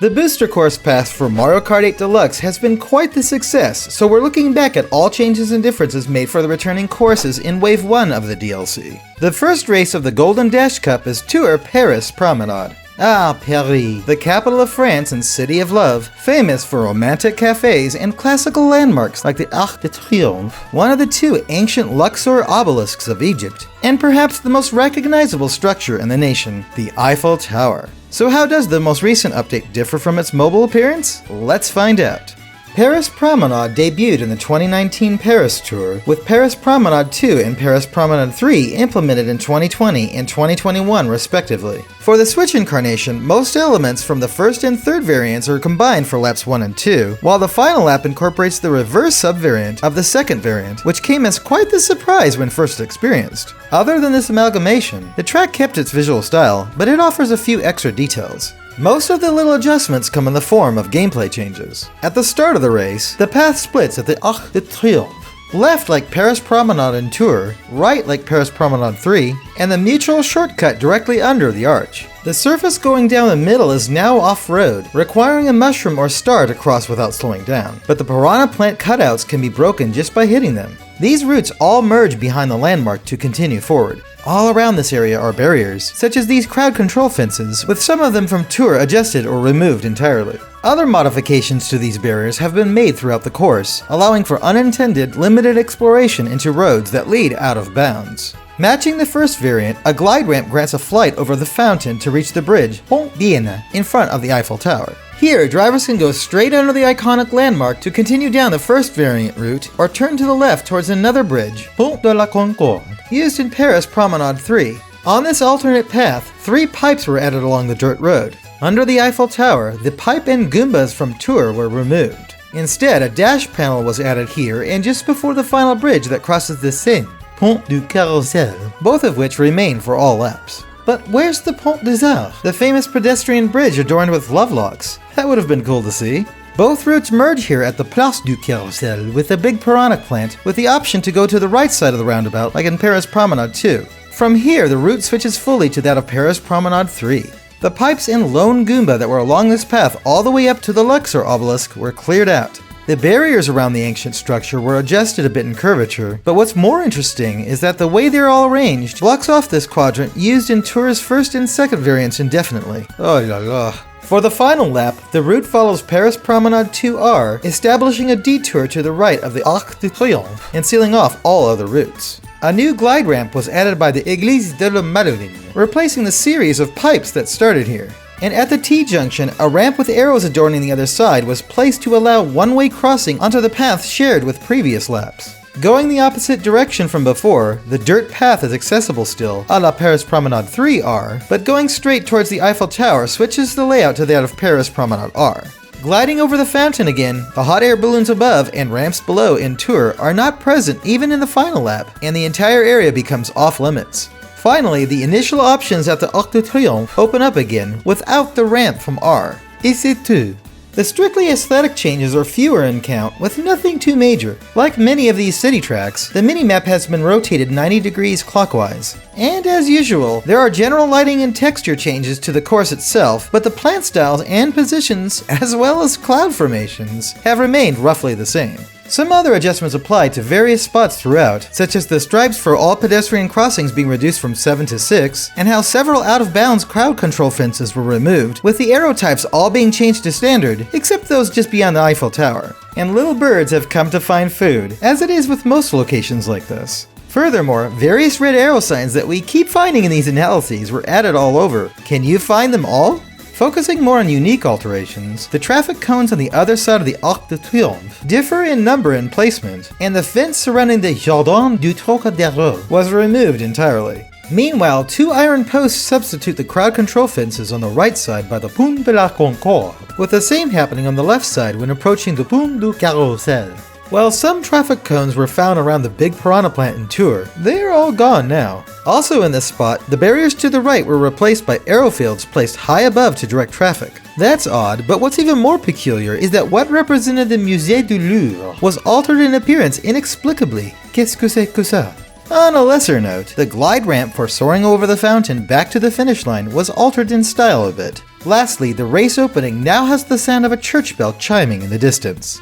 The booster course path for Mario Kart 8 Deluxe has been quite the success, so we're looking back at all changes and differences made for the returning courses in Wave 1 of the DLC. The first race of the Golden Dash Cup is Tour Paris Promenade. Ah, Paris, the capital of France and city of love, famous for romantic cafes and classical landmarks like the Arc de Triomphe, one of the two ancient Luxor Obelisks of Egypt, and perhaps the most recognizable structure in the nation, the Eiffel Tower. So how does the most recent update differ from its mobile appearance? Let's find out. Paris Promenade debuted in the 2019 Paris Tour, with Paris Promenade 2 and Paris Promenade 3 implemented in 2020 and 2021 respectively. For the Switch incarnation, most elements from the first and third variants are combined for laps 1 and 2, while the final lap incorporates the reverse subvariant of the second variant, which came as quite the surprise when first experienced. Other than this amalgamation, the track kept its visual style, but it offers a few extra details. Most of the little adjustments come in the form of gameplay changes. At the start of the race, the path splits at the Arc de Triomphe. Left like Paris Promenade and Tour, right like Paris Promenade 3, and the mutual shortcut directly under the arch. The surface going down the middle is now off-road, requiring a mushroom or star to cross without slowing down, but the piranha plant cutouts can be broken just by hitting them. These routes all merge behind the landmark to continue forward. All around this area are barriers, such as these crowd control fences, with some of them from Tour adjusted or removed entirely. Other modifications to these barriers have been made throughout the course, allowing for unintended, limited exploration into roads that lead out of bounds. Matching the first variant, a glide ramp grants a flight over the fountain to reach the bridge, Pont Vienne, in front of the Eiffel Tower. Here, drivers can go straight under the iconic landmark to continue down the first variant route, or turn to the left towards another bridge, Pont de la Concorde, used in Paris Promenade 3. On this alternate path, 3 pipes were added along the dirt road. Under the Eiffel Tower, the pipe and Goombas from Tour were removed. Instead, a dash panel was added here and just before the final bridge that crosses the Seine, Pont du Carrousel, both of which remain for all laps. But where's the Pont des Arts, the famous pedestrian bridge adorned with love locks? That would have been cool to see. Both routes merge here at the Place du Carrousel with a big piranha plant, with the option to go to the right side of the roundabout like in Paris Promenade 2. From here, the route switches fully to that of Paris Promenade 3. The pipes and lone Goomba that were along this path all the way up to the Luxor Obelisk were cleared out. The barriers around the ancient structure were adjusted a bit in curvature, but what's more interesting is that the way they're all arranged blocks off this quadrant used in Tour's first and second variants indefinitely. Oh la la. For the final lap, the route follows Paris Promenade 2R, establishing a detour to the right of the Arc de Triomphe and sealing off all other routes. A new glide ramp was added by the Église de la Madeleine, replacing the series of pipes that started here. And at the T-junction, a ramp with arrows adorning the other side was placed to allow one-way crossing onto the path shared with previous laps. Going the opposite direction from before, the dirt path is accessible still, a la Paris Promenade 3R, but going straight towards the Eiffel Tower switches the layout to that of Paris Promenade R. Gliding over the fountain again, the hot air balloons above and ramps below in Tour are not present even in the final lap, and the entire area becomes off-limits. Finally, the initial options at the Arc de Triomphe open up again without the ramp from R. Et c'est tout. The strictly aesthetic changes are fewer in count, with nothing too major. Like many of these city tracks, the minimap has been rotated 90 degrees clockwise. And as usual, there are general lighting and texture changes to the course itself, but the plant styles and positions, as well as cloud formations, have remained roughly the same. Some other adjustments apply to various spots throughout, such as the stripes for all pedestrian crossings being reduced from 7 to 6, and how several out-of-bounds crowd control fences were removed, with the arrow types all being changed to standard, except those just beyond the Eiffel Tower. And little birds have come to find food, as it is with most locations like this. Furthermore, various red arrow signs that we keep finding in these analyses were added all over. Can you find them all? Focusing more on unique alterations, the traffic cones on the other side of the Arc de Triomphe differ in number and placement, and the fence surrounding the Jardin du Trocadéro was removed entirely. Meanwhile, 2 iron posts substitute the crowd control fences on the right side by the Pont de la Concorde, with the same happening on the left side when approaching the Pont du Carrousel. While some traffic cones were found around the big piranha plant in Tour, they are all gone now. Also in this spot, the barriers to the right were replaced by arrow fields placed high above to direct traffic. That's odd, but what's even more peculiar is that what represented the Musée du Louvre was altered in appearance inexplicably. Qu'est-ce que c'est que ça? On a lesser note, the glide ramp for soaring over the fountain back to the finish line was altered in style a bit. Lastly, the race opening now has the sound of a church bell chiming in the distance.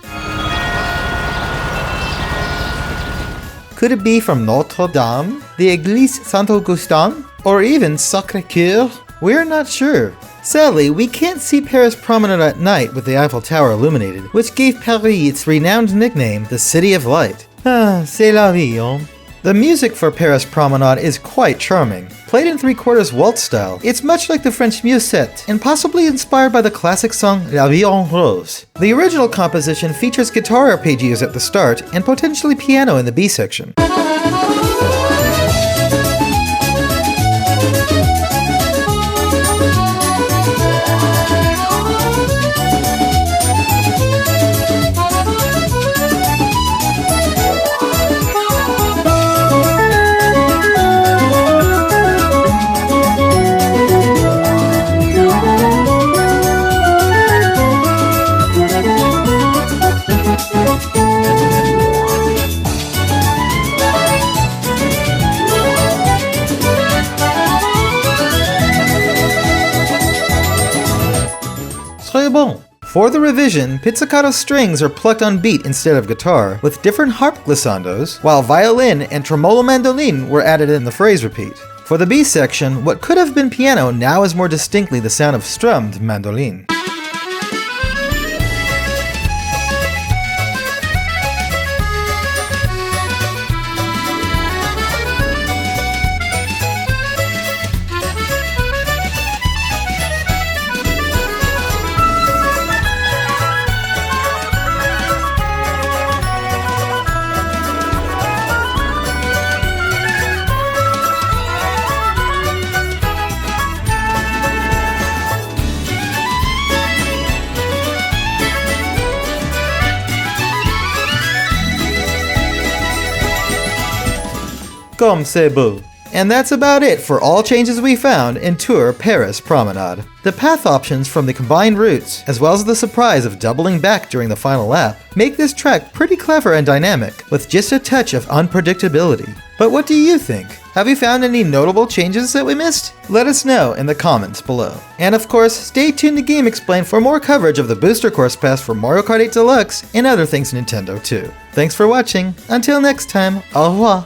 Could it be from Notre Dame, the Église Saint-Augustin, or even Sacré-Cœur? We're not sure. Sadly, we can't see Paris Promenade at night with the Eiffel Tower illuminated, which gave Paris its renowned nickname, the City of Light. Ah, c'est la vie, hein? The music for Paris Promenade is quite charming. Played in 3/4 waltz style, it's much like the French musette, and possibly inspired by the classic song La Vie en Rose. The original composition features guitar arpeggios at the start, and potentially piano in the B section. Très bon. For the revision, pizzicato strings are plucked on beat instead of guitar, with different harp glissandos, while violin and tremolo mandolin were added in the phrase repeat. For the B section, what could have been piano now is more distinctly the sound of strummed mandolin. Comme c'est beau. And that's about it for all changes we found in Tour Paris Promenade. The path options from the combined routes, as well as the surprise of doubling back during the final lap, make this track pretty clever and dynamic, with just a touch of unpredictability. But what do you think? Have you found any notable changes that we missed? Let us know in the comments below. And of course, stay tuned to GameXplain for more coverage of the Booster Course Pass for Mario Kart 8 Deluxe and other things Nintendo too. Thanks for watching. Until next time, au revoir.